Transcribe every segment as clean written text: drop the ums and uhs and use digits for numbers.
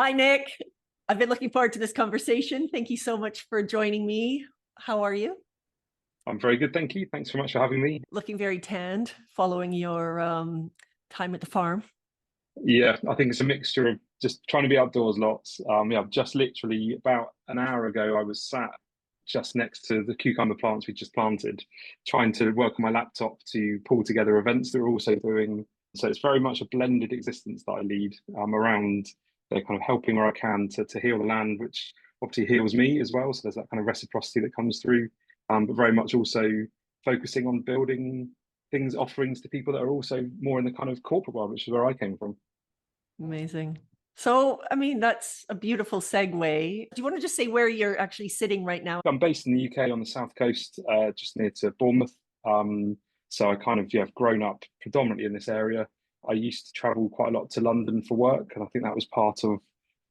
Hi, Nick. I've been looking forward to this conversation. Thank you so much for joining me. How are you? I'm very good, thank you. Thanks so much for having me. Looking very tanned following your time at the farm. Yeah, I think it's a mixture of just trying to be outdoors lots. Yeah, just literally about an hour ago, I was sat just next to the cucumber plants we just planted, trying to work on my laptop to pull together events that we're also doing. So it's very much a blended existence that I lead around kind of helping where I can to heal the land, which obviously heals me as well. So there's that kind of reciprocity that comes through, but very much also focusing on building things, offerings to people that are also more in the kind of corporate world, which is where I came from. Amazing. So, I mean, that's a beautiful segue. Do you want to just say where you're actually sitting right now? I'm based in the UK on the south coast, just near to Bournemouth. So I kind of have grown up predominantly in this area. I used to travel quite a lot to London for work, and I think that was part of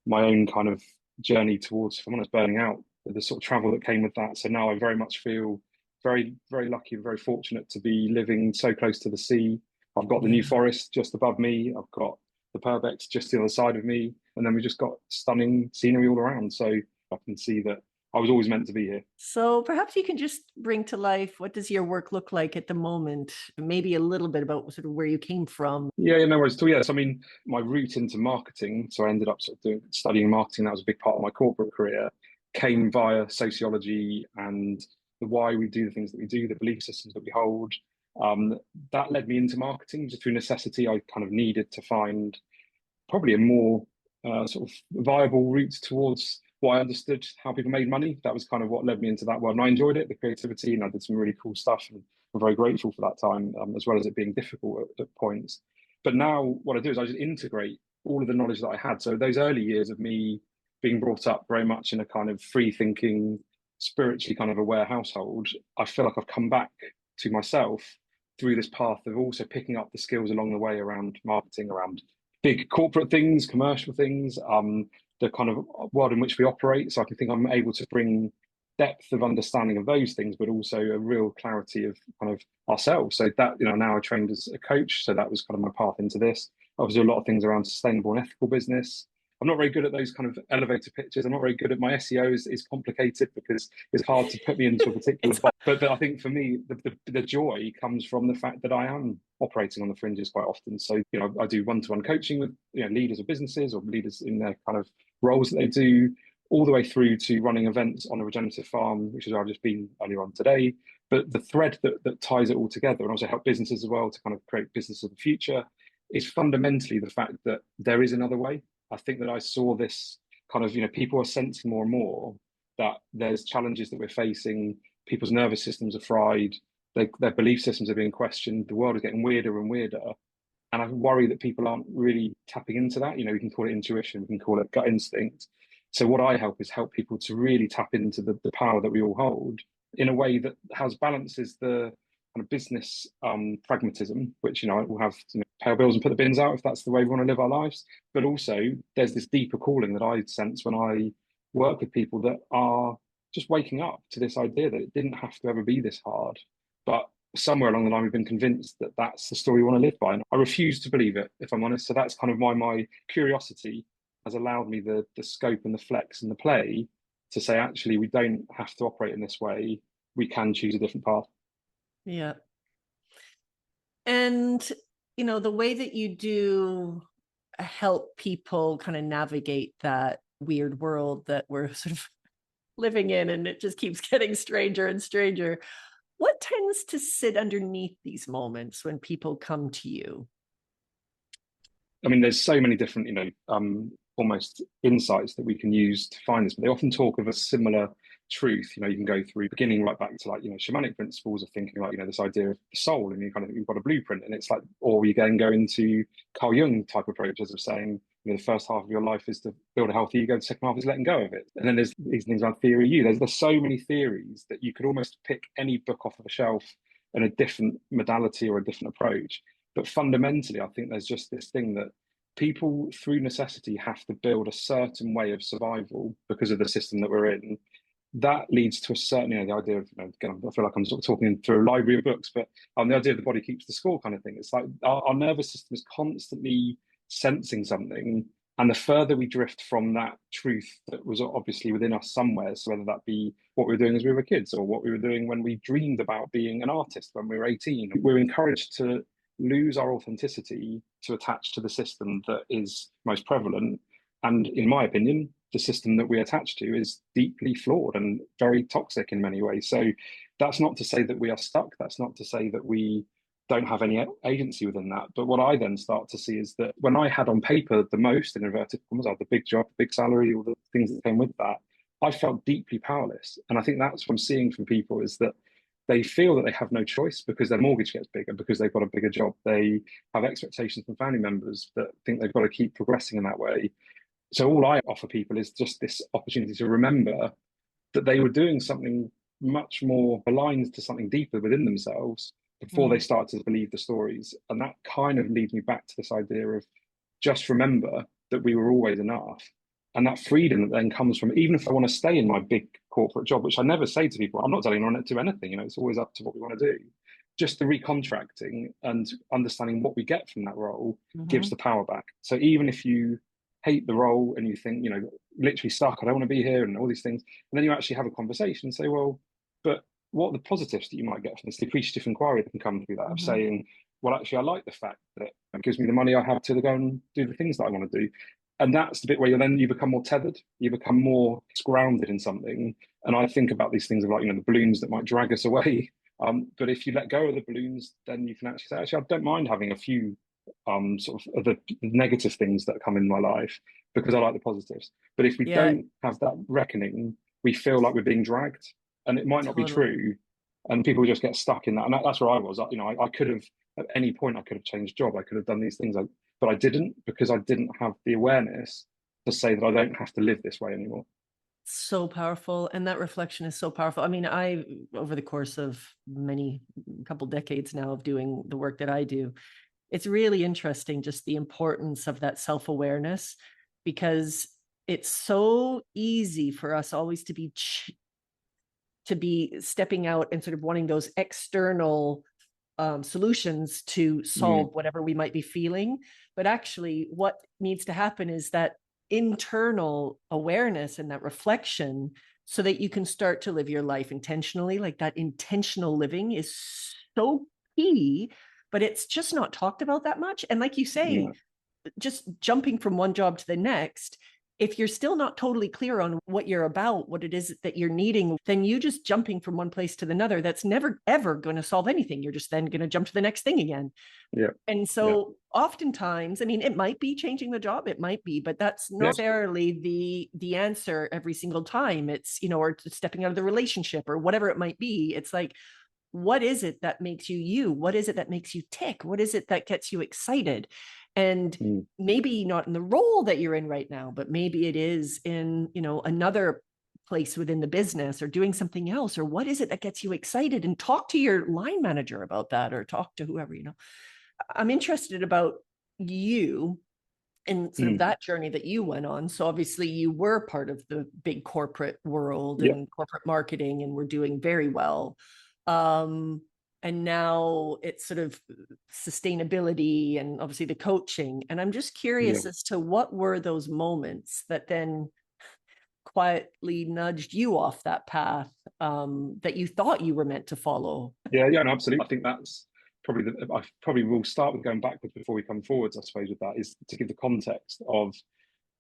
my own kind of journey towards, if I'm honest, burning out, the sort of travel that came with that. So now I very much feel very, very lucky and very fortunate to be living so close to the sea. I've got the New Yeah. Forest just above me. I've got the Purbex just the other side of me, and then we just got stunning scenery all around. So I can see that I was always meant to be here. So perhaps you can just bring to life what does your work look like at the moment? Maybe a little bit about sort of where you came from. Yeah, no worries at all. Yes, I mean, my route into marketing, so I ended up sort of studying marketing. That was a big part of my corporate career, came via sociology and the why we do the things that we do, the belief systems that we hold. Um, that led me into marketing just through necessity. I kind of needed to find probably a more sort of viable route towards what I understood how people made money. That was kind of what led me into that world. And I enjoyed it, the creativity, and I did some really cool stuff. And I'm very grateful for that time, as well as it being difficult at points. But now what I do is I just integrate all of the knowledge that I had. So those early years of me being brought up very much in a kind of free thinking, spiritually kind of aware household, I feel like I've come back to myself through this path of also picking up the skills along the way around marketing, around big corporate things, commercial things, the kind of world in which we operate. So I can think I'm able to bring depth of understanding of those things, but also a real clarity of kind of ourselves. So that, now I trained as a coach. So that was kind of my path into this. Obviously, a lot of things around sustainable and ethical business. I'm not very good at those kind of elevator pitches. I'm not very good at my SEO is complicated because it's hard to put me into a particular It's box. But I think for me, the joy comes from the fact that I am operating on the fringes quite often. So, I do one-to-one coaching with, leaders of businesses or leaders in their kind of roles that they do, all the way through to running events on a regenerative farm, which is where I've just been earlier on today. But the thread that ties it all together and also help businesses as well to kind of create business of the future is fundamentally the fact that there is another way. I think that I saw this kind of, people are sensing more and more that there's challenges that we're facing. People's nervous systems are fried. Their belief systems are being questioned. The world is getting weirder and weirder. And I worry that people aren't really tapping into that. We can call it intuition, we can call it gut instinct. So what I help is help people to really tap into the power that we all hold in a way that has balances the kind of business pragmatism, which will have pay our bills and put the bins out if that's the way we want to live our lives. But also there's this deeper calling that I sense when I work with people that are just waking up to this idea that it didn't have to ever be this hard. But somewhere along the line, we've been convinced that that's the story we want to live by. And I refuse to believe it, if I'm honest. So that's kind of why my curiosity has allowed me the scope and the flex and the play to say, actually, we don't have to operate in this way. We can choose a different path. Yeah. And, the way that you do help people kind of navigate that weird world that we're sort of living in, and it just keeps getting stranger and stranger. What tends to sit underneath these moments when people come to you? I mean, there's so many different, almost insights that we can use to find this, but they often talk of a similar truth. You can go through beginning right back to shamanic principles of thinking this idea of the soul, and you've got a blueprint, and it's like, or you then go into Carl Jung type approaches of saying, the first half of your life is to build a healthy ego, the second half is letting go of it. And then there's these things like theory you. There's so many theories that you could almost pick any book off of a shelf in a different modality or a different approach. But fundamentally, I think there's just this thing that people through necessity have to build a certain way of survival because of the system that we're in. That leads to a certain, the idea of, again, I feel like I'm sort of talking through a library of books, but the idea of the body keeps the score kind of thing. It's like our nervous system is constantly sensing something And the further we drift from that truth that was obviously within us somewhere, so whether that be what we were doing as we were kids or what we were doing when we dreamed about being an artist when we were 18, we're encouraged to lose our authenticity to attach to the system that is most prevalent. And in my opinion, the system that we attach to is deeply flawed and very toxic in many ways. So that's not to say that we are stuck. That's not to say that we don't have any agency within that. But what I then start to see is that when I had on paper the most, in inverted commas, I had the big job, the big salary, all the things that came with that, I felt deeply powerless. And I think that's what I'm seeing from people is that they feel that they have no choice because their mortgage gets bigger, because they've got a bigger job. They have expectations from family members that think they've got to keep progressing in that way. So all I offer people is just this opportunity to remember that they were doing something much more aligned to something deeper within themselves before they start to believe the stories. And that kind of leads me back to this idea of just remember that we were always enough. And that freedom that then comes from, even if I want to stay in my big corporate job, which I never say to people, I'm not telling anyone to do anything, you know, it's always up to what we want to do. Just the recontracting and understanding what we get from that role gives the power back. So even if you hate the role and you think, you know, literally stuck, I don't want to be here and all these things, and then you actually have a conversation and say, well, but what are the positives that you might get from this? The appreciative inquiry that can come through that of saying, well, actually, I like the fact that it gives me the money I have to go and do the things that I want to do. And that's the bit where you become more tethered, you become more grounded in something. And I think about these things of like, you know, the balloons that might drag us away. But if you let go of the balloons, then you can actually say, actually, I don't mind having a few sort of the negative things that come in my life because I like the positives. But if we don't have that reckoning, we feel like we're being dragged, and it might not be true, and people just get stuck in that. And that's where I was. You know, I could have at any point I could have changed job. I could have done these things, but I didn't because I didn't have the awareness to say that I don't have to live this way anymore. So powerful. And that reflection is so powerful. I mean, I, over the course of couple decades now of doing the work that I do, it's really interesting just the importance of that self-awareness, because it's so easy for us always to be stepping out and sort of wanting those external solutions to solve whatever we might be feeling. But actually what needs to happen is that internal awareness and that reflection so that you can start to live your life intentionally. Like that intentional living is so key, but it's just not talked about that much. And like you say, just jumping from one job to the next, if you're still not totally clear on what you're about, what it is that you're needing, then you just jumping from one place to another, that's never, ever going to solve anything. You're just then going to jump to the next thing again. Yeah. And so oftentimes, I mean, it might be changing the job, it might be, but that's not necessarily the answer every single time. It's, you know, or stepping out of the relationship or whatever it might be. It's like, what is it that makes you you? What is it that makes you tick? What is it that gets you excited? And maybe not in the role that you're in right now, but maybe it is in, you know, another place within the business or doing something else. Or what is it that gets you excited? And talk to your line manager about that, or talk to whoever, you know. I'm interested about you and sort of that journey that you went on. So obviously you were part of the big corporate world and corporate marketing and were doing very well. And now it's sort of sustainability and obviously the coaching. And I'm just curious as to what were those moments that then quietly nudged you off that path that you thought you were meant to follow? Yeah, no, absolutely. I think that's probably I probably will start with going backwards before we come forwards, I suppose, with that, is to give the context of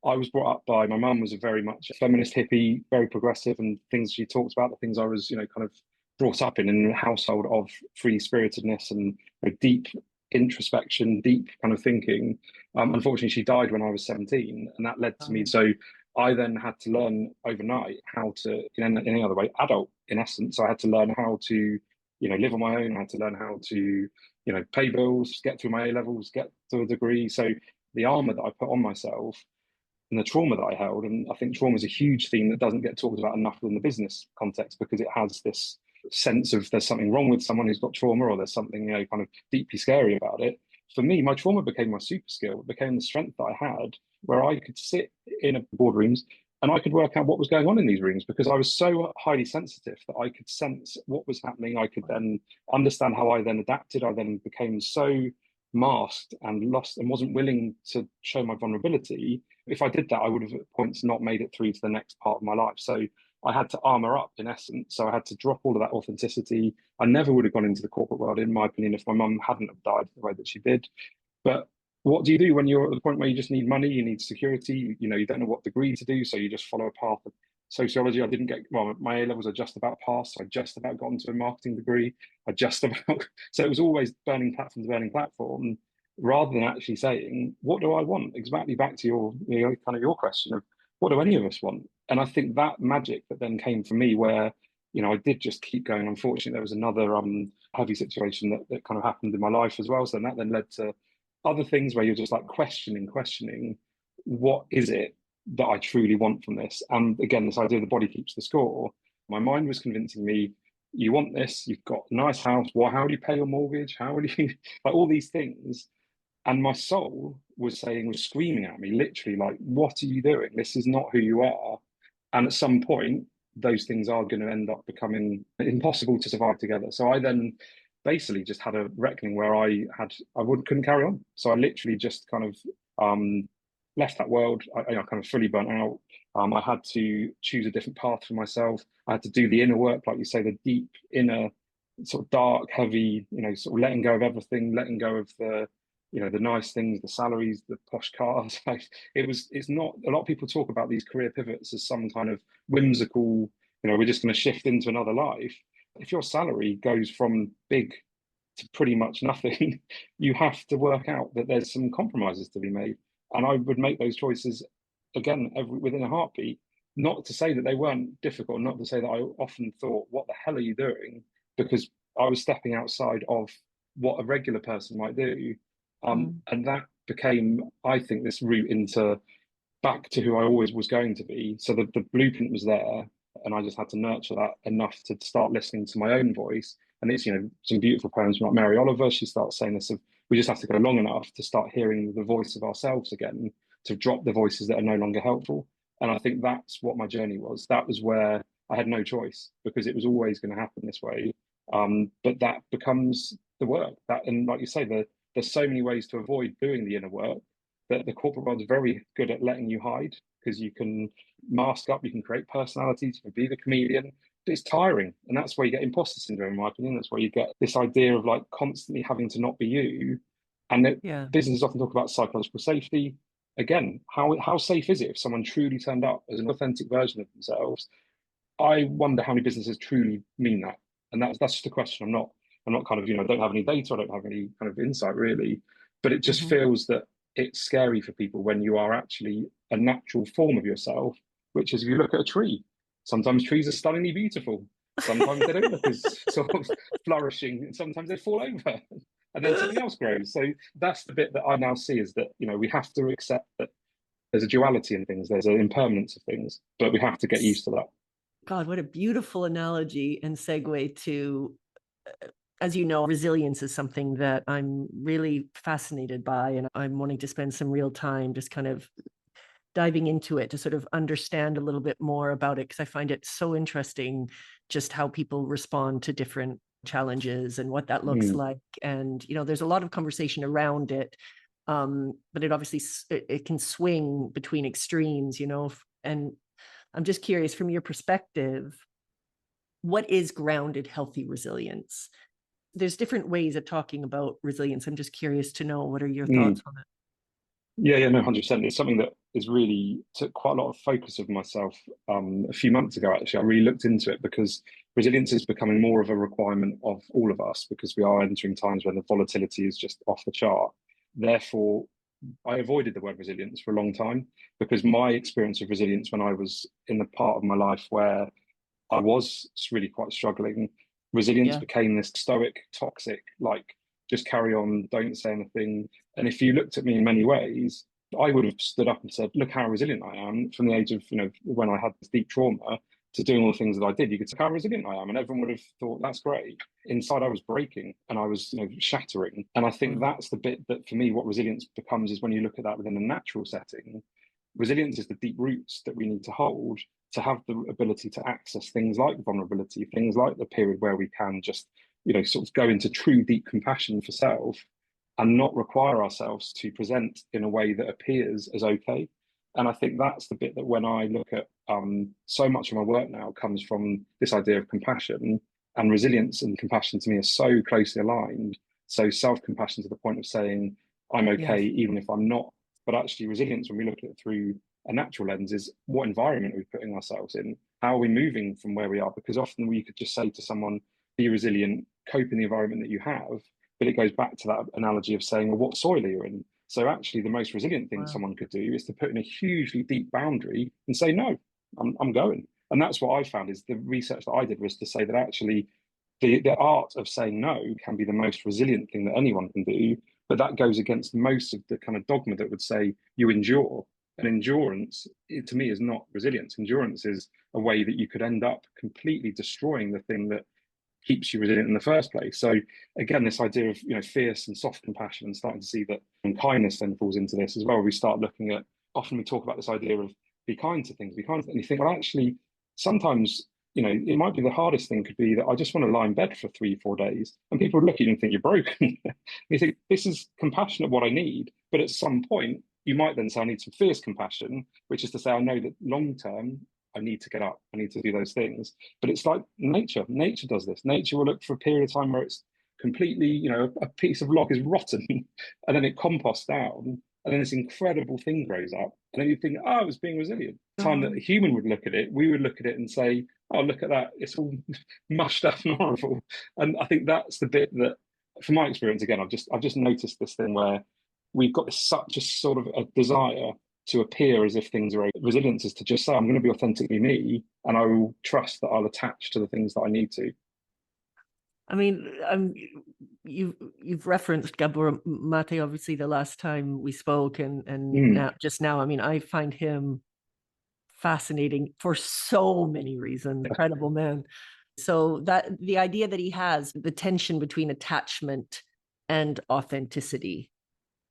I was brought up by my mum was a very much feminist hippie, very progressive, and things she talked about, the things I was, you know, kind of brought up in a household of free spiritedness and deep introspection, deep kind of thinking. Unfortunately, she died when I was 17, and that led to me. So I then had to learn overnight how to, in any other way, adult in essence. I had to learn how to, you know, live on my own. I had to learn how to, you know, pay bills, get through my A levels, get to a degree. So the armor that I put on myself and the trauma that I held, and I think trauma is a huge theme that doesn't get talked about enough in the business context, because it has this sense of there's something wrong with someone who's got trauma, or there's something, you know, kind of deeply scary about it. For me, my trauma became my super skill. It became the strength that I had, where I could sit in a boardrooms and I could work out what was going on in these rooms, because I was so highly sensitive that I could sense what was happening. I could then understand how I then adapted. I then became so masked and lost and wasn't willing to show my vulnerability If I did that, I would have at points not made it through to the next part of my life. So I had to armor up in essence. So I had to drop all of that authenticity. I never would have gone into the corporate world, in my opinion, if my mum hadn't have died the way that she did. But what do you do when you're at the point where you just need money, you need security, you don't know what degree to do, so you just follow a path of sociology. I didn't get, well, my A levels are just about passed, so I just about got into a marketing degree. I just about, so it was always burning platform to burning platform, rather than actually saying, what do I want? Exactly back to your kind of your question of what do any of us want? And I think that magic that then came for me where, I did just keep going. Unfortunately, there was another heavy situation that kind of happened in my life as well. So that then led to other things where you're just like questioning, what is it that I truly want from this? And again, this idea of the body keeps the score. My mind was convincing me, you want this, you've got a nice house. Well, how do you pay your mortgage? How do you, like all these things? And my soul was screaming at me, literally, like, what are you doing? This is not who you are. And at some point, those things are going to end up becoming impossible to survive together. So I then basically just had a reckoning where couldn't carry on. So I literally just kind of left that world. I kind of fully burnt out. I had to choose a different path for myself. I had to do the inner work, like you say, the deep inner, sort of dark, heavy, sort of letting go of everything, letting go of the nice things, the salaries, the posh cars. Like it's not, a lot of people talk about these career pivots as some kind of whimsical, we're just going to shift into another life. If your salary goes from big to pretty much nothing, you have to work out that there's some compromises to be made. And I would make those choices again within a heartbeat. Not to say that they weren't difficult, not to say that I often thought, what the hell are you doing? Because I was stepping outside of what a regular person might do. And that became, I think, this route into back to who I always was going to be. So the blueprint was there, and I just had to nurture that enough to start listening to my own voice. And it's, some beautiful poems from like Mary Oliver. She starts saying this of, we just have to go long enough to start hearing the voice of ourselves again, to drop the voices that are no longer helpful. And I think that's what my journey was. That was where I had no choice, because it was always going to happen this way. But that becomes the work. And like you say, there's so many ways to avoid doing the inner work that the corporate world is very good at letting you hide, because you can mask up, you can create personalities, you can be the comedian. But it's tiring. And that's where you get imposter syndrome, in my opinion. That's where you get this idea of like constantly having to not be you. And that businesses often talk about psychological safety. Again, how safe is it if someone truly turned up as an authentic version of themselves? I wonder how many businesses truly mean that. And that's just a question. I'm not kind of, I don't have any data, I don't have any kind of insight really, but it just feels that it's scary for people when you are actually a natural form of yourself, which is, if you look at a tree, sometimes trees are stunningly beautiful. Sometimes they don't look as sort of flourishing, and sometimes they fall over and then something else grows. So that's the bit that I now see, is that, we have to accept that there's a duality in things, there's an impermanence of things, but we have to get used to that. God, what a beautiful analogy and segue to, as you know, resilience is something that I'm really fascinated by, and I'm wanting to spend some real time just kind of diving into it to sort of understand a little bit more about it, because I find it so interesting just how people respond to different challenges and what that looks like. And, there's a lot of conversation around it, but it obviously, it can swing between extremes, and I'm just curious, from your perspective, what is grounded, healthy resilience? There's different ways of talking about resilience. I'm just curious to know, what are your thoughts on it? Yeah, no, 100%. It's something that is really took quite a lot of focus of myself a few months ago, actually. I really looked into it, because resilience is becoming more of a requirement of all of us, because we are entering times when the volatility is just off the chart. Therefore, I avoided the word resilience for a long time, because my experience of resilience when I was in the part of my life where I was really quite struggling, resilience became this stoic, toxic, like, just carry on, don't say anything. And if you looked at me in many ways, I would have stood up and said, look how resilient I am, from the age of, when I had this deep trauma, to doing all the things that I did. You could say how resilient I am, and everyone would have thought that's great. Inside, I was breaking, and I was, shattering. And I think that's the bit that, for me, what resilience becomes is when you look at that within a natural setting. Resilience is the deep roots that we need to hold to have the ability to access things like vulnerability, things like the period where we can just, sort of go into true deep compassion for self, and not require ourselves to present in a way that appears as okay. And I think that's the bit that when I look at so much of my work now comes from this idea of compassion, and resilience and compassion to me are so closely aligned. So self-compassion to the point of saying, I'm okay, Yes. even if I'm not. But actually resilience, when we look at it through a natural lens, is what environment are we putting ourselves in? How are we moving from where we are? Because often we could just say to someone, be resilient, cope in the environment that you have. But it goes back to that analogy of saying, well, what soil are you in? So actually, the most resilient thing Wow. someone could do is to put in a hugely deep boundary and say, no, I'm going. And that's what I found is the research that I did was to say that actually the art of saying no can be the most resilient thing that anyone can do. But that goes against most of the kind of dogma that would say you endure. And endurance, to me, is not resilience. Endurance is a way that you could end up completely destroying the thing that keeps you resilient in the first place. So again, this idea of fierce and soft compassion, and starting to see that, and kindness then falls into this as well. We start looking at, often we talk about this idea of be kind to things, be kind to things, and you think, well, actually, sometimes it might be the hardest thing could be that I just want to lie in bed for 3-4 days, and people would look at you and think you're broken. You think this is compassionate what I need, but at some point you might then say I need some fierce compassion, which is to say I know that long term I need to get up, I need to do those things. But it's like nature. Nature does this. Nature will look for a period of time where it's completely, a piece of log is rotten, and then it composts down, and then this incredible thing grows up. And then you think, oh, it's being resilient. The time that a human would look at it, we would look at it and say, oh, look at that. It's all mushed up and horrible. And I think that's the bit that, from my experience, again, I've just noticed this thing where we've got such a sort of a desire to appear as if things are okay. Resilience is to just say, I'm going to be authentically me, and I will trust that I'll attach to the things that I need to. I mean, you've referenced Gabor Mate, obviously, the last time we spoke, and now. I mean, I find him fascinating for so many reasons. Incredible man. So that the idea that he has the tension between attachment and authenticity,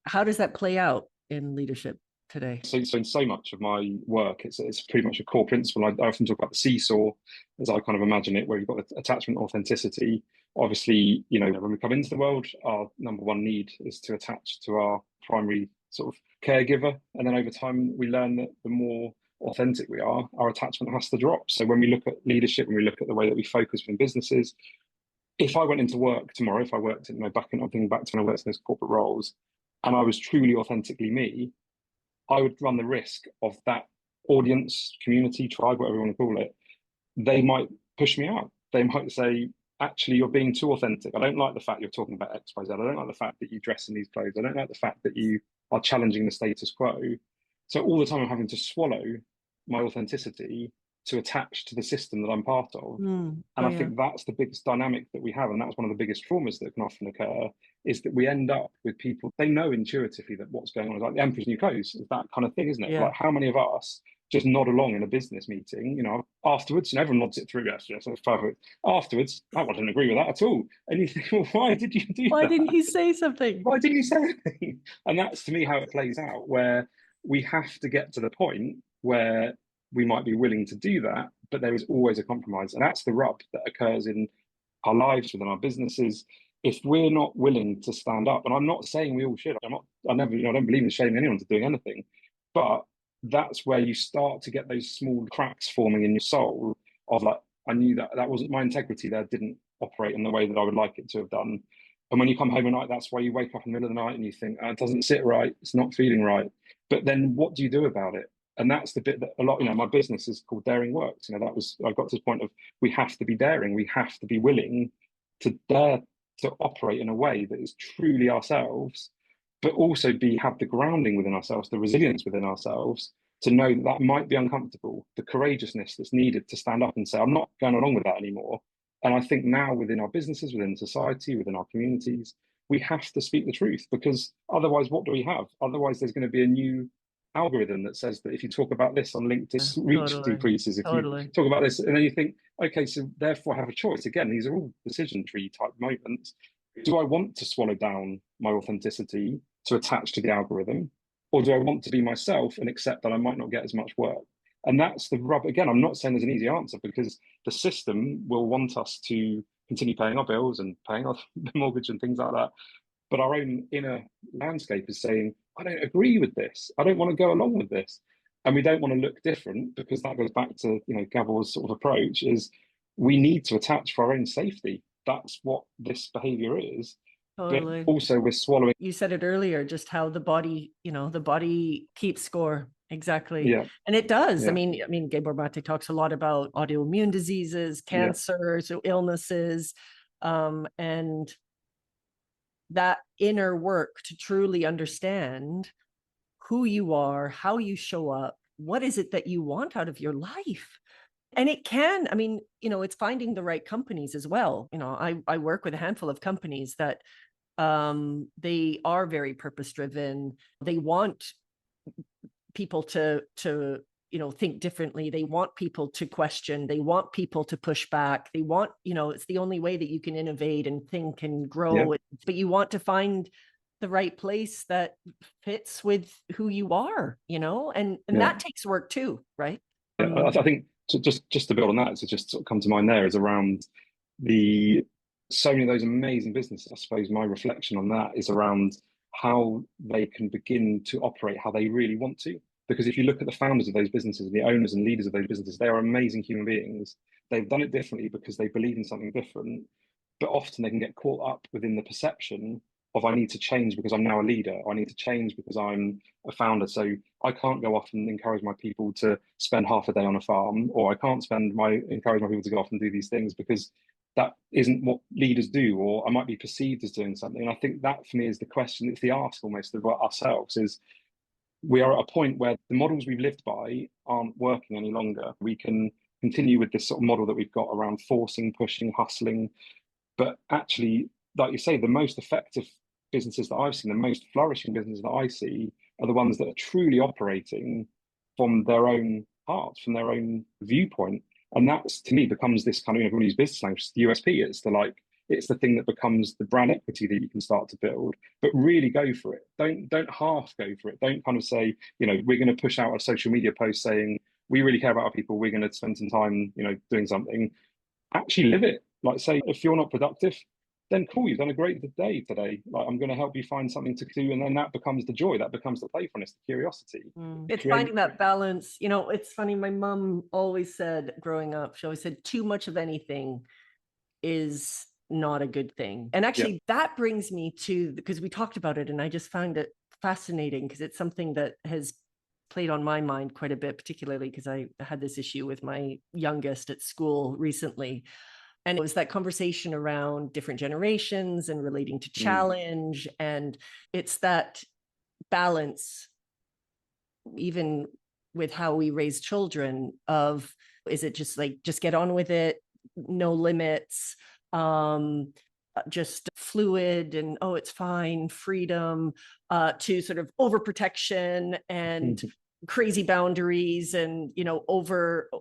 how does that play out in leadership today? So in so much of my work, it's pretty much a core principle. I often talk about the seesaw, as I kind of imagine it, where you've got attachment, authenticity. Obviously, when we come into the world, our number one need is to attach to our primary sort of caregiver, and then over time we learn that the more authentic we are, our attachment has to drop. So when we look at leadership, when we look at the way that we focus in businesses, if I went into work tomorrow, if I worked in back in, I'm thinking back to when I worked in those corporate roles, and I was truly authentically me, I would run the risk of that audience, community, tribe, whatever you want to call it. They might push me out. They might say, actually, you're being too authentic. I don't like the fact you're talking about X, Y, Z. I don't like the fact that you dress in these clothes. I don't like the fact that you are challenging the status quo. So all the time I'm having to swallow my authenticity to attach to the system that I'm part of. And I think that's the biggest dynamic that we have. And that's one of the biggest traumas that can often occur, is that we end up with people, they know intuitively that what's going on is like the emperor's new clothes, is that kind of thing, isn't it? Like how many of us just nod along in a business meeting, afterwards, and everyone nods it through, so it's perfect. Afterwards, I didn't agree with that at all. And you think, well, why did you do that? Why didn't you say something? Why didn't you say anything? And that's, to me, how it plays out, where we have to get to the point where we might be willing to do that, but there is always a compromise. And that's the rub that occurs in our lives, within our businesses. If we're not willing to stand up, and I'm not saying we all should, I don't believe in shaming anyone to doing anything, but that's where you start to get those small cracks forming in your soul of like, I knew that wasn't my integrity there, didn't operate in the way that I would like it to have done. And when you come home at night, that's why you wake up in the middle of the night and you think, it doesn't sit right, it's not feeling right. But then what do you do about it? And that's the bit that a lot, my business is called Daring Works. I got to this point of, we have to be daring, we have to be willing to dare to operate in a way that is truly ourselves, but also have the grounding within ourselves, the resilience within ourselves, to know that might be uncomfortable, the courageousness that's needed to stand up and say, I'm not going along with that anymore. And I think now within our businesses, within society, within our communities, we have to speak the truth, because otherwise, what do we have? Otherwise, there's going to be a new algorithm that says that if you talk about this on LinkedIn, reach decreases. If you talk about this, and then you think, okay, so therefore I have a choice. Again, these are all decision tree type moments. Do I want to swallow down my authenticity to attach to the algorithm? Or do I want to be myself and accept that I might not get as much work? And that's the rub. Again, I'm not saying there's an easy answer, because the system will want us to continue paying our bills and paying our mortgage and things like that. But our own inner landscape is saying, I don't agree with this. I don't want to go along with this. And we don't want to look different, because that goes back to, Gavel's sort of approach is we need to attach for our own safety. That's what this behavior is. But Totally. also we're swallowing. You said it earlier, just how the body, the body keeps score. Exactly. Yeah, And it does. yeah, I mean, Gabor Mate talks a lot about autoimmune diseases, yeah, cancer, so illnesses, and that inner work to truly understand who you are, how you show up, what is it that you want out of your life. And it can, I mean, it's finding the right companies as well. I work with a handful of companies that they are very purpose driven. They want people to think differently. They want people to question. They want people to push back. They want, it's the only way that you can innovate and think and yeah, grow. But you want to find the right place that fits with who you are, and yeah. that takes work too, right? Yeah, I think just to build on that, to just sort of come to mind there is around the so many of those amazing businesses. I suppose my reflection on that is around how they can begin to operate how they really want to. Because if you look at the founders of those businesses, the owners and leaders of those businesses, they are amazing human beings. They've done it differently because they believe in something different, but often they can get caught up within the perception of I need to change because I'm now a leader. I need to change because I'm a founder. So I can't go off and encourage my people to spend half a day on a farm, or I can't encourage my people to go off and do these things because that isn't what leaders do, or I might be perceived as doing something. And I think that for me is the question, it's the ask almost of ourselves is we are at a point where the models we've lived by aren't working any longer. We can continue with this sort of model that we've got around forcing, pushing, hustling, but actually, like you say, the most effective businesses that I've seen, the most flourishing businesses that I see, are the ones that are truly operating from their own hearts, from their own viewpoint. And that's, to me, becomes this kind of, everyone uses business language, the USP. It's the thing that becomes the brand equity that you can start to build. But really go for it. Don't half go for it. Don't kind of say, we're going to push out a social media post saying we really care about our people. We're going to spend some time, doing something. Actually live it. Like, say, if you're not productive, then cool, you've done a great day today. Like, I'm going to help you find something to do. And then that becomes the joy, that becomes the playfulness, the curiosity. It's finding that balance. It's funny. My mom always said growing up, she always said, too much of anything is not a good thing. And actually, that brings me to, because we talked about it and I just found it fascinating because it's something that has played on my mind quite a bit, particularly because I had this issue with my youngest at school recently. And it was that conversation around different generations and relating to challenge. And it's that balance, even with how we raise children, of, is it just like, just get on with it, no limits, just fluid and, oh, it's fine, freedom, to sort of overprotection and crazy boundaries and, over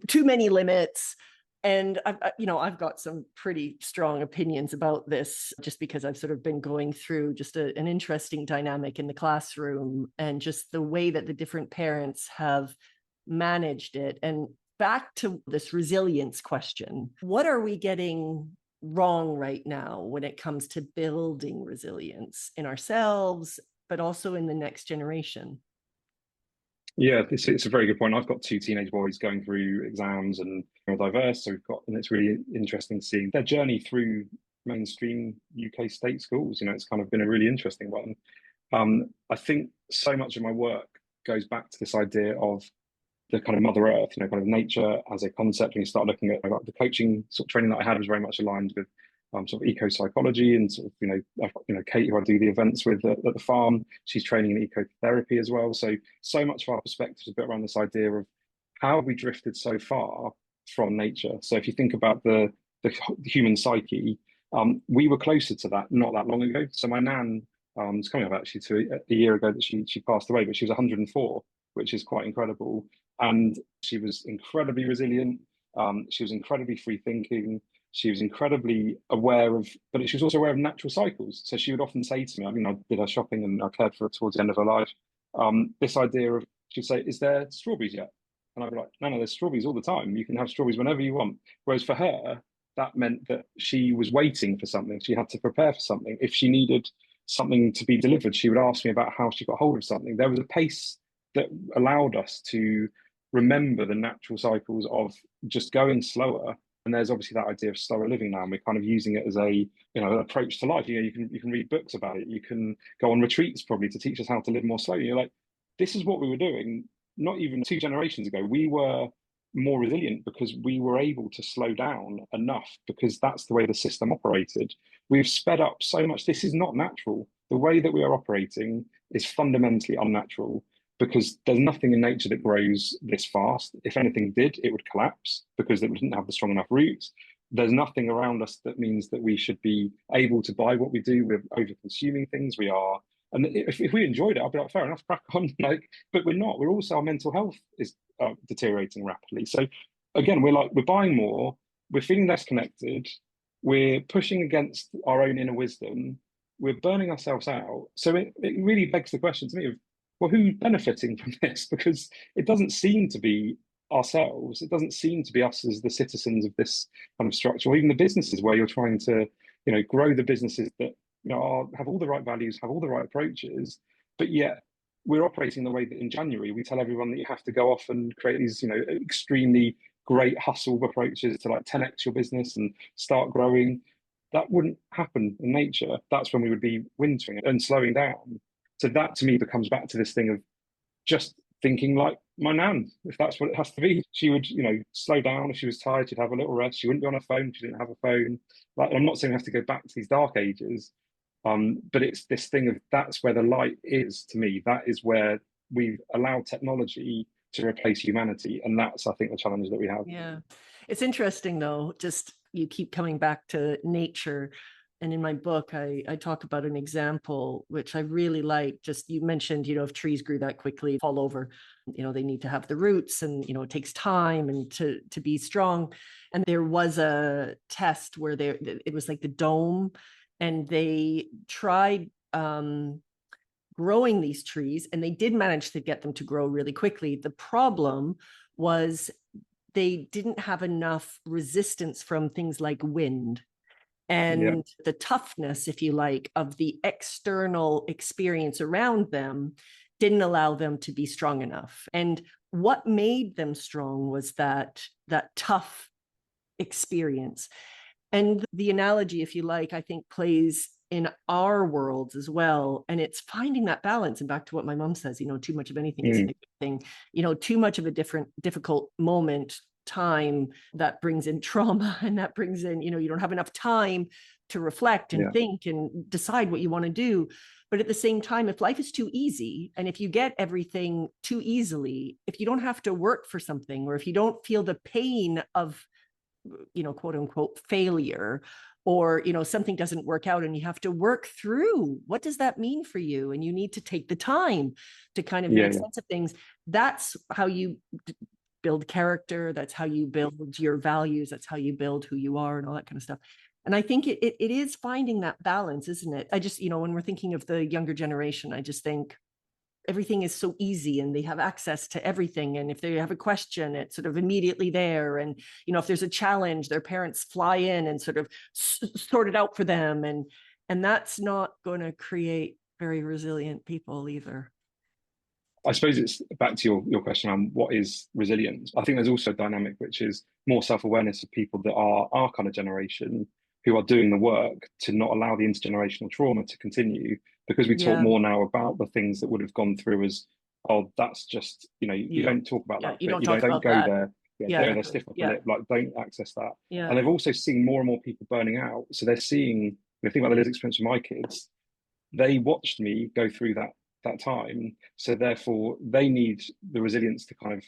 too many limits. And I've got some pretty strong opinions about this, just because I've sort of been going through just an interesting dynamic in the classroom and just the way that the different parents have managed it. And back to this resilience question, what are we getting wrong right now when it comes to building resilience in ourselves, but also in the next generation? Yeah, it's a very good point. I've got two teenage boys going through exams and they're diverse. So and it's really interesting seeing their journey through mainstream UK state schools. It's kind of been a really interesting one. I think so much of my work goes back to this idea of the kind of Mother Earth, kind of nature as a concept. When you start looking at the coaching sort of training that I had was very much aligned with sort of eco psychology and sort of Kate, who I do the events with at the farm, she's training in ecotherapy as well. So much of our perspective is a bit around this idea of how have we drifted so far from nature. So if you think about the human psyche, we were closer to that not that long ago. So my nan, it's coming up actually to a year ago that she passed away, but she was 104, which is quite incredible. And she was incredibly resilient. She was incredibly free thinking. She was incredibly aware of, but she was also aware of natural cycles. So she would often say to me, I mean, I did her shopping and I cared for her towards the end of her life. This idea of, she'd say, is there strawberries yet? And I'd be like, no, there's strawberries all the time. You can have strawberries whenever you want. Whereas for her, that meant that she was waiting for something. She had to prepare for something. If she needed something to be delivered, she would ask me about how she got hold of something. There was a pace that allowed us to remember the natural cycles of just going slower. And there's obviously that idea of slower living now, and we're kind of using it as a, an approach to life. You can read books about it. You can go on retreats probably to teach us how to live more slowly. You're like, this is what we were doing not even 2 generations ago. We were more resilient because we were able to slow down enough, because that's the way the system operated. We've sped up so much. This is not natural. The way that we are operating is fundamentally unnatural, because there's nothing in nature that grows this fast. If anything did, it would collapse because it wouldn't have the strong enough roots. There's nothing around us that means that we should be able to buy what we do. We're over consuming things. We are, and if we enjoyed it, I'd be like, fair enough, crack on. Like, but we're not. We're also, our mental health is deteriorating rapidly. So again, we're buying more. We're feeling less connected. We're pushing against our own inner wisdom. We're burning ourselves out. So it really begs the question to me of, well, who's benefiting from this? Because it doesn't seem to be ourselves. It doesn't seem to be us as the citizens of this kind of structure, or even the businesses where you're trying to, grow the businesses that, have all the right values, have all the right approaches, but yet we're operating the way that in January we tell everyone that you have to go off and create these, extremely great hustle approaches to like 10x your business and start growing. That wouldn't happen in nature. That's when we would be wintering and slowing down. So that to me becomes back to this thing of just thinking like my nan, if that's what it has to be. She would, slow down. If she was tired, she'd have a little rest. She wouldn't be on her phone. She didn't have a phone. Like, I'm not saying we have to go back to these dark ages, but it's this thing of, that's where the light is to me. That is where we've allowed technology to replace humanity. And that's, I think, the challenge that we have. Yeah. It's interesting though, just you keep coming back to nature. And in my book, I talk about an example, which I really like. Just you mentioned, if trees grew that quickly, fall over, they need to have the roots, and, it takes time and to be strong. And there was a test where it was like the dome, and they tried growing these trees, and they did manage to get them to grow really quickly. The problem was they didn't have enough resistance from things like wind. And the toughness, if you like, of the external experience around them didn't allow them to be strong enough. And what made them strong was that tough experience. And the analogy, if you like, I think plays in our worlds as well. And it's finding that balance. And back to what my mom says, too much of anything is a good thing. Too much of a difficult moment, time, that brings in trauma, and that brings in, you don't have enough time to reflect and think and decide what you want to do. But at the same time, if life is too easy, and if you get everything too easily, if you don't have to work for something, or if you don't feel the pain of, quote unquote failure, or something doesn't work out and you have to work through what does that mean for you, and you need to take the time to kind of make sense of things. That's how you build character. That's how you build your values. That's how you build who you are and all that kind of stuff. And I think it is finding that balance, isn't it? I just, when we're thinking of the younger generation, I just think everything is so easy, and they have access to everything. And if they have a question, it's sort of immediately there. And, if there's a challenge, their parents fly in and sort of sort it out for them. And that's not going to create very resilient people either. I suppose it's back to your question around what is resilience. I think there's also a dynamic which is more self-awareness of people that are our kind of generation, who are doing the work to not allow the intergenerational trauma to continue, because we talk more now about the things that would have gone through as, oh, that's just, you don't talk about that. You don't don't go that. there. They're stiff upper lip, like don't access that. And they've also seen more and more people burning out. So they're seeing, think about the lived experience of my kids. They watched me go through that time. So therefore they need the resilience to kind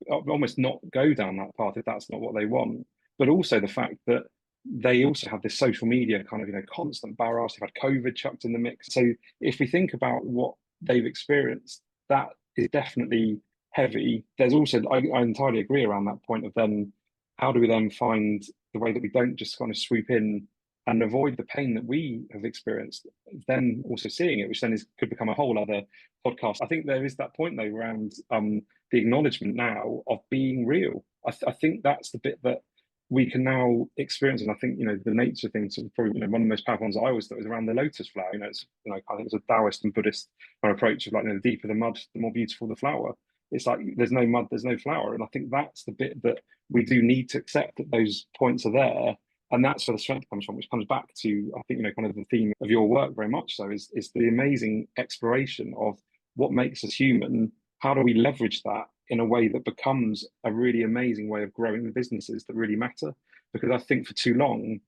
of almost not go down that path if that's not what they want. But also the fact that they also have this social media kind of, constant barrage. They've had COVID chucked in the mix. So if we think about what they've experienced, that is definitely heavy. There's also, I entirely agree around that point of then, how do we then find the way that we don't just kind of swoop in and avoid the pain that we have experienced, then also seeing it, which then could become a whole other podcast. I think there is that point though around the acknowledgement now of being real. I think that's the bit that we can now experience, and I think, the nature things, probably, one of the most powerful ones I always thought was around the lotus flower. It's, I think it's a Taoist and Buddhist approach of like, the deeper the mud, the more beautiful the flower. It's like there's no mud, there's no flower. And I think that's the bit that we do need to accept, that those points are there. And that's where the strength comes from, which comes back to, I think, kind of the theme of your work very much so, is the amazing exploration of what makes us human. How do we leverage that in a way that becomes a really amazing way of growing the businesses that really matter? Because I think for too long,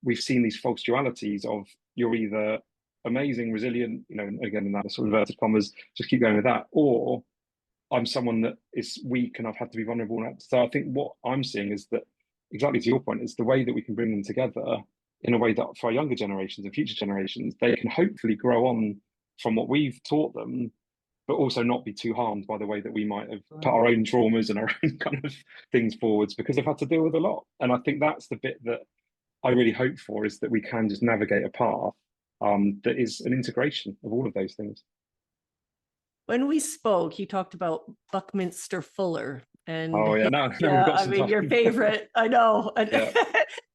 we've seen these false dualities of, you're either amazing, resilient, again, in that sort of inverted commas, just keep going with that, or I'm someone that is weak and I've had to be vulnerable. So I think what I'm seeing is that, exactly to your point, is the way that we can bring them together in a way that for our younger generations and future generations, they can hopefully grow on from what we've taught them, but also not be too harmed by the way that we might have put our own traumas and our own kind of things forwards, because they've had to deal with a lot. And I think that's the bit that I really hope for, is that we can just navigate a path that is an integration of all of those things. When we spoke, you talked about Buckminster Fuller. And oh yeah, now we've got some time. your favorite, I know. Yeah.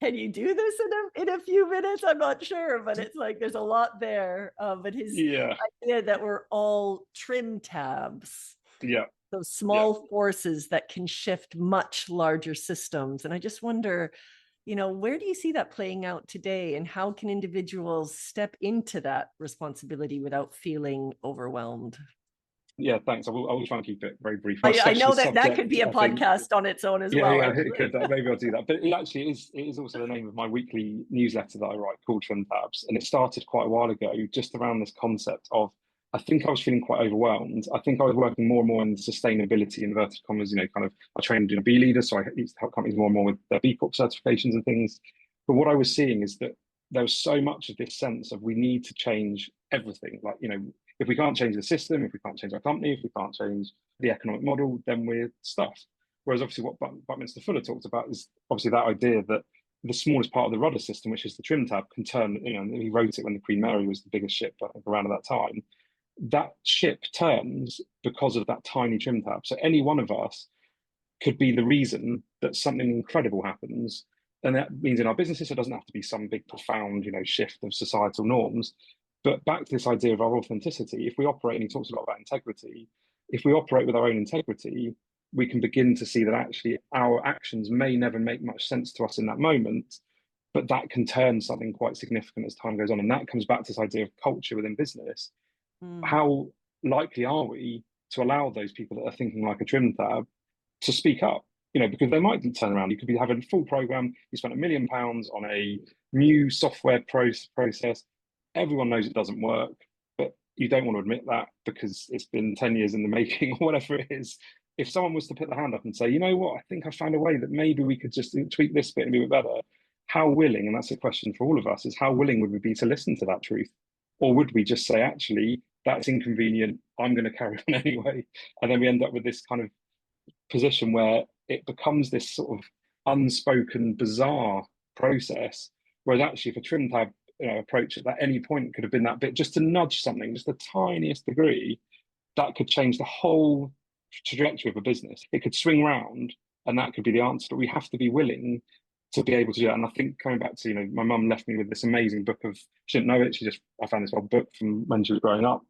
Can you do this in a few minutes? I'm not sure, but it's like there's a lot there. But his idea that we're all trim tabs. Yeah. Those small forces that can shift much larger systems. And I just wonder, where do you see that playing out today, and how can individuals step into that responsibility without feeling overwhelmed? Yeah, thanks. I will try and keep it very brief. I know that could be a podcast on its own as well. Yeah, it could. Maybe I'll do that. But it actually is also the name of my weekly newsletter that I write, called Trim Tabs. And it started quite a while ago, just around this concept of, I think I was feeling quite overwhelmed. I think I was working more and more in sustainability, inverted commas, kind of, I trained in a B leader, so I used to help companies more and more with their B Corp certifications and things. But what I was seeing is that there was so much of this sense of, we need to change everything. Like, if we can't change the system, if we can't change our company, if we can't change the economic model, then we're stuffed. Whereas obviously what Buckminster Fuller talked about is obviously that idea that the smallest part of the rudder system, which is the trim tab, can turn, he wrote it when the Queen Mary was the biggest ship, I think, around at that time. That ship turns because of that tiny trim tab. So any one of us could be the reason that something incredible happens. And that means in our businesses, it doesn't have to be some big, profound, shift of societal norms. But back to this idea of our authenticity, if we operate, and he talks a lot about integrity, if we operate with our own integrity, we can begin to see that actually our actions may never make much sense to us in that moment, but that can turn something quite significant as time goes on. And that comes back to this idea of culture within business. How likely are we to allow those people that are thinking like a trim tab to speak up? Because they might turn around. You could be having a full program, you spent £1 million on a new software process. Everyone knows it doesn't work, but you don't want to admit that because it's been 10 years in the making or whatever it is. If someone was to put their hand up and say, you know what, I think I found a way that maybe we could just tweak this bit and do it better, how willing, and that's a question for all of us, is how willing would we be to listen to that truth? Or would we just say, actually, that's inconvenient, I'm going to carry on anyway? And then we end up with this kind of position where it becomes this sort of unspoken, bizarre process, whereas actually if a trim tab approach at any point could have been that bit, just to nudge something, just the tiniest degree, that could change the whole trajectory of a business. It could swing round, and that could be the answer. But we have to be willing to be able to do that. And I think coming back to, my mum left me with this amazing book of, she didn't know it, I found this old book from when she was growing up,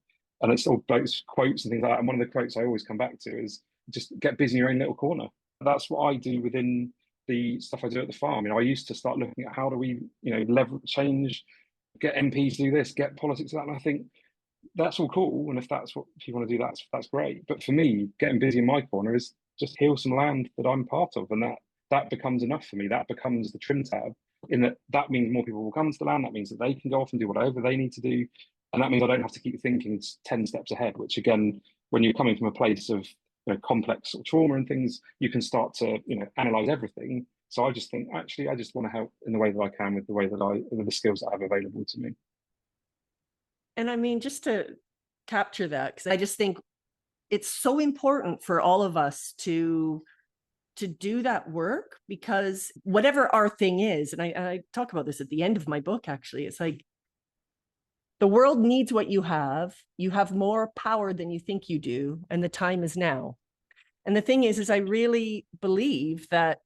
and it's all those quotes and things like that. And one of the quotes I always come back to is, just get busy in your own little corner. That's what I do within the stuff I do at the farm. I used to start looking at how do we, leverage, change, get MPs to do this, get politics to that. And I think that's all cool. And if that's what you want to do, that's great. But for me, getting busy in my corner is just heal some land that I'm part of. And that becomes enough for me. That becomes the trim tab, in that means more people will come to the land. That means that they can go off and do whatever they need to do. And that means I don't have to keep thinking 10 steps ahead, which again, when you're coming from a place of complex sort of trauma and things, you can start to analyze everything. So I just think, actually, I just want to help in the way that I can, with the skills that I have available to me. And I mean, just to capture that, because I just think it's so important for all of us to do that work, because whatever our thing is, and I talk about this at the end of my book, actually, it's like, the world needs what you have. You have more power than you think you do, and the time is now. And the thing is I really believe that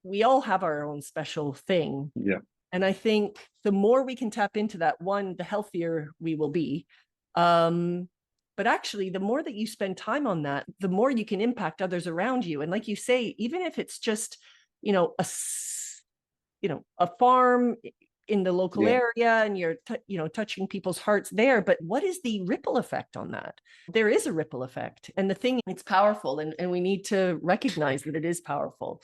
we all have our own special thing. Yeah. And I think the more we can tap into that, one, the healthier we will be. But actually, the more that you spend time on that, the more you can impact others around you. And like you say, even if it's just, a farm in the local Yeah. area, and you're touching people's hearts there, but what is the ripple effect on that? There is a ripple effect, and the thing, it's powerful, and we need to recognize that it is powerful.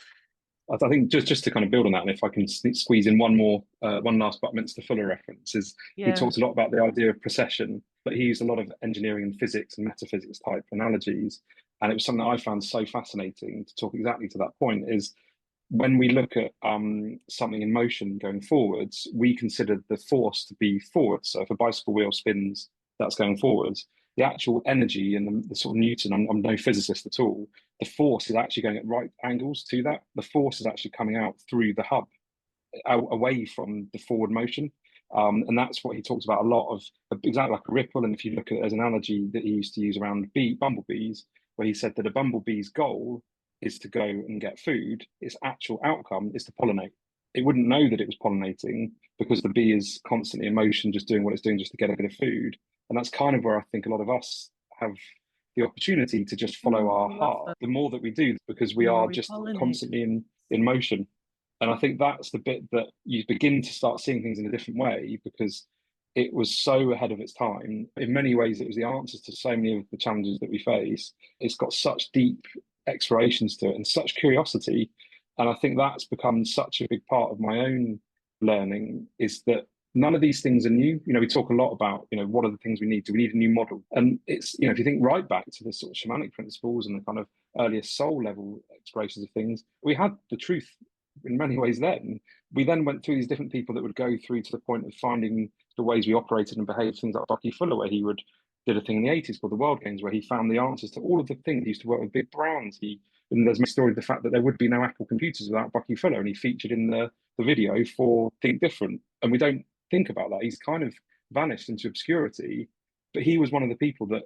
I think just to kind of build on that, and if I can squeeze in one last Buckminster Fuller reference, is he Yeah. talks a lot about the idea of procession, but he used a lot of engineering and physics and metaphysics type analogies, and it was something that I found so fascinating to talk exactly to that point. Is when we look at something in motion going forwards, we consider the force to be forwards. So if a bicycle wheel spins, that's going forwards. The actual energy and the sort of Newton, I'm no physicist at all, the force is actually going at right angles to that. The force is actually coming out through the hub, away from the forward motion. And that's what he talks about a lot of, exactly like a ripple. And if you look at it as an analogy that he used to use around bumblebees, where he said that a bumblebee's goal is to go and get food, its actual outcome is to pollinate. It wouldn't know that it was pollinating because the bee is constantly in motion, just doing what it's doing just to get a bit of food. And that's kind of where I think a lot of us have the opportunity to just follow our heart. The more that we do, because we The more are we just pollinate. constantly in motion. And I think that's the bit that you begin to start seeing things in a different way, because it was so ahead of its time. In many ways, it was the answers to so many of the challenges that we face. It's got such deep explorations to it and such curiosity. And I think that's become such a big part of my own learning, is that none of these things are new. We talk a lot about, what are the things we need? Do we need a new model? And it's, if you think right back to the sort of shamanic principles and the kind of earliest soul level explorations of things, we had the truth in many ways then. We then went through these different people that would go through to the point of finding the ways we operated and behaved, things like Bucky Fuller, where he did a thing in the 80s called the World Games, where he found the answers to all of the things. He used to work with big brands. And there's a story of the fact that there would be no Apple computers without Bucky Fuller, and he featured in the video for Think Different. And we don't think about that. He's kind of vanished into obscurity, but he was one of the people that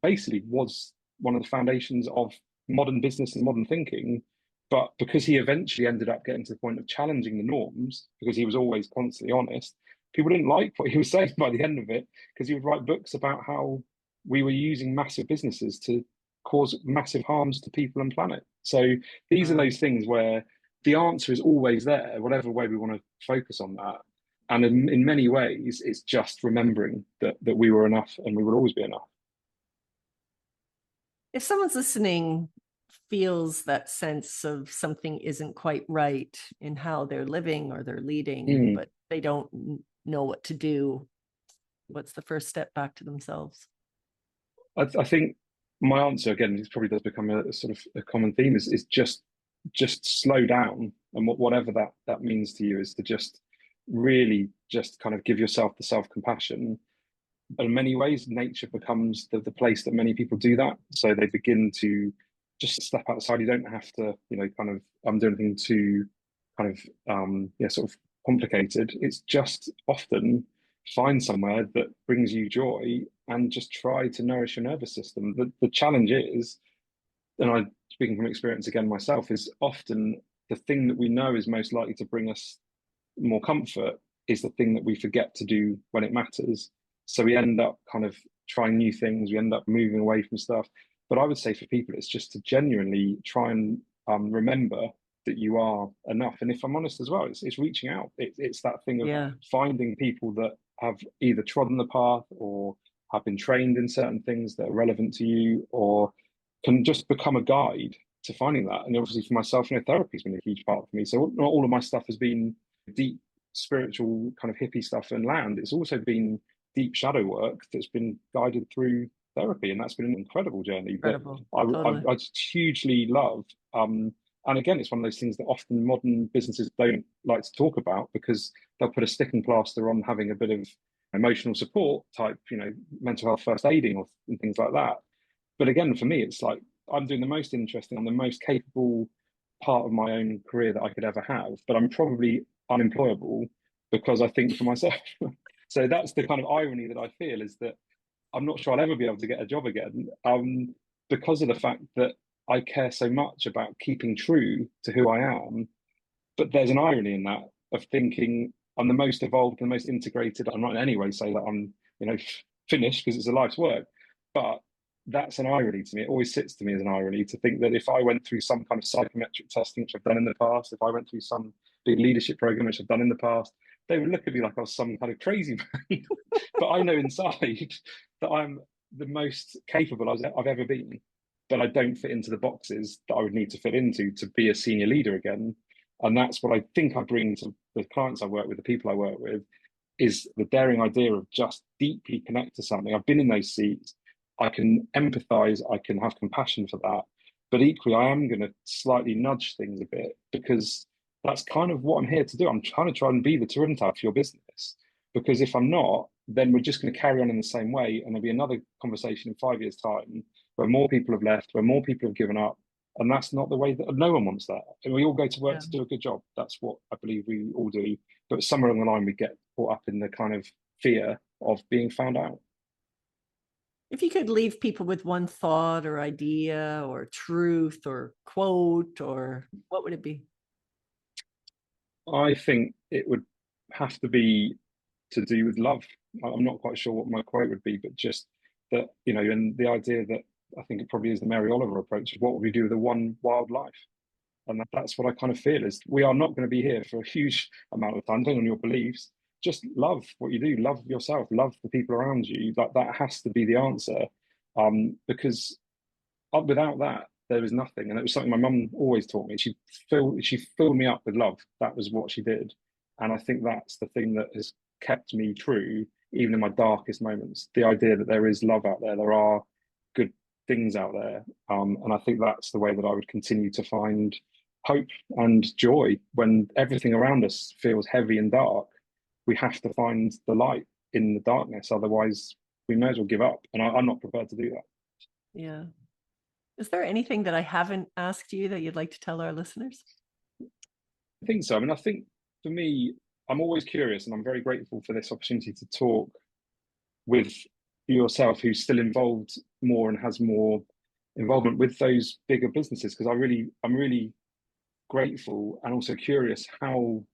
basically was one of the foundations of modern business and modern thinking. But because he eventually ended up getting to the point of challenging the norms, because he was always constantly honest, people didn't like what he was saying by the end of it, because he would write books about how we were using massive businesses to cause massive harms to people and planet. So these are those things where the answer is always there, whatever way we want to focus on that. And in many ways, it's just remembering that we were enough and we will always be enough. If someone's listening feels that sense of something isn't quite right in how they're living or they're leading, but they don't know what to do, what's the first step back to themselves? I think my answer, again, this probably does become a sort of a common theme, is just slow down, and whatever that means to you, is to just really just kind of give yourself the self-compassion. But in many ways, nature becomes the place that many people do that. So they begin to just step outside. You don't have to, kind of do anything too kind of sort of complicated. It's just often find somewhere that brings you joy and just try to nourish your nervous system. The challenge is, and I, speaking from experience again myself, is often the thing that we know is most likely to bring us more comfort is the thing that we forget to do when it matters. So we end up kind of trying new things, we end up moving away from stuff. But I would say for people, it's just to genuinely try and remember that you are enough. And if I'm honest as well, it's reaching out. It's that thing of finding people that have either trodden the path or have been trained in certain things that are relevant to you, or can just become a guide to finding that. And obviously for myself, therapy has been a huge part for me. So not all of my stuff has been deep spiritual kind of hippie stuff and land. It's also been deep shadow work that's been guided through therapy, and that's been an incredible journey. Incredible. But Totally. I just hugely love. And again, it's one of those things that often modern businesses don't like to talk about, because they'll put a sticking plaster on having a bit of emotional support type, mental health first aiding and things like that. But again, for me, it's like I'm doing the most interesting, I'm the most capable part of my own career that I could ever have, but I'm probably unemployable because I think for myself. So that's the kind of irony that I feel, is that I'm not sure I'll ever be able to get a job again, because of the fact that I care so much about keeping true to who I am. But there's an irony in that of thinking I'm the most evolved and the most integrated. I'm not in any way say that I'm, finished because it's a life's work. But that's an irony to me. It always sits to me as an irony to think that if I went through some kind of psychometric testing, which I've done in the past, if I went through some big leadership program, which I've done in the past, they would look at me like I was some kind of crazy man. But I know inside that I'm the most capable I've ever been. But I don't fit into the boxes that I would need to fit into to be a senior leader again. And that's what I think I bring to the clients I work with, the people I work with, is the daring idea of just deeply connect to something. I've been in those seats. I can empathize. I can have compassion for that. But equally, I am going to slightly nudge things a bit because that's kind of what I'm here to do. I'm trying to try and be the Toronto for your business. Because if I'm not, then we're just going to carry on in the same way. And there'll be another conversation in 5 years' time where more people have left, where more people have given up. And that's not the way that no one wants that. And we all go to work to do a good job. That's what I believe we all do. But somewhere along the line, we get caught up in the kind of fear of being found out. If you could leave people with one thought or idea or truth or quote, or what would it be? I think it would have to be to do with love. I'm not quite sure what my quote would be, but just that, and the idea that I think it probably is the Mary Oliver approach of what would we do with the one wild life? And that's what I kind of feel is we are not going to be here for a huge amount of time, depending on your beliefs. Just love what you do, love yourself, love the people around you. That has to be the answer. Because without that, there was nothing. And it was something my mum always taught me. She filled me up with love. That was what she did. And I think that's the thing that has kept me true, even in my darkest moments. The idea that there is love out there, there are good things out there. And I think that's the way that I would continue to find hope and joy when everything around us feels heavy and dark. We have to find the light in the darkness. Otherwise, we may as well give up. And I'm not prepared to do that. Yeah. Is there anything that I haven't asked you that you'd like to tell our listeners? I think so. I mean, I think for me, I'm always curious and I'm very grateful for this opportunity to talk with yourself who's still involved more and has more involvement with those bigger businesses because I'm really grateful and also curious how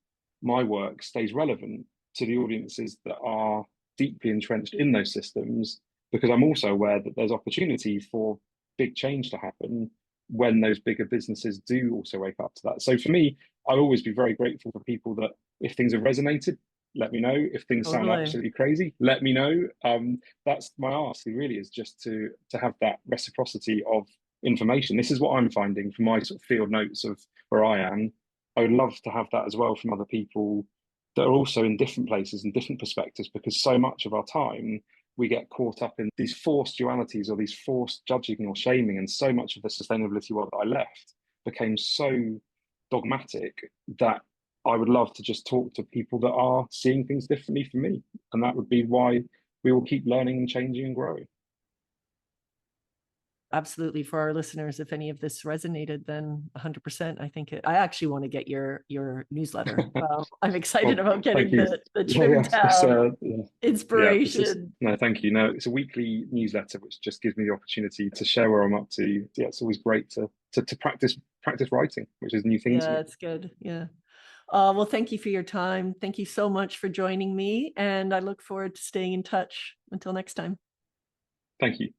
my work stays relevant to the audiences that are deeply entrenched in those systems because I'm also aware that there's opportunity for big change to happen when those bigger businesses do also wake up to that. So for me, I'll always be very grateful for people that if things have resonated, let me know. If things sound absolutely crazy, let me know. That's my ask really is just to have that reciprocity of information. This is what I'm finding from my sort of field notes of where I am. I would love to have that as well from other people that are also in different places and different perspectives because so much of our time we get caught up in these forced dualities or these forced judging or shaming. And so much of the sustainability world that I left became so dogmatic that I would love to just talk to people that are seeing things differently from me. And that would be why we will keep learning and changing and growing. Absolutely. For our listeners, if any of this resonated, then 100%. I think I actually want to get your newsletter. I'm excited about getting the trimmed down inspiration. No, thank you. No, it's a weekly newsletter, which just gives me the opportunity to share where I'm up to. Yeah, it's always great to practice writing, which is a new thing. Yeah, it's good. Yeah. Well, thank you for your time. Thank you so much for joining me. And I look forward to staying in touch. Until next time. Thank you.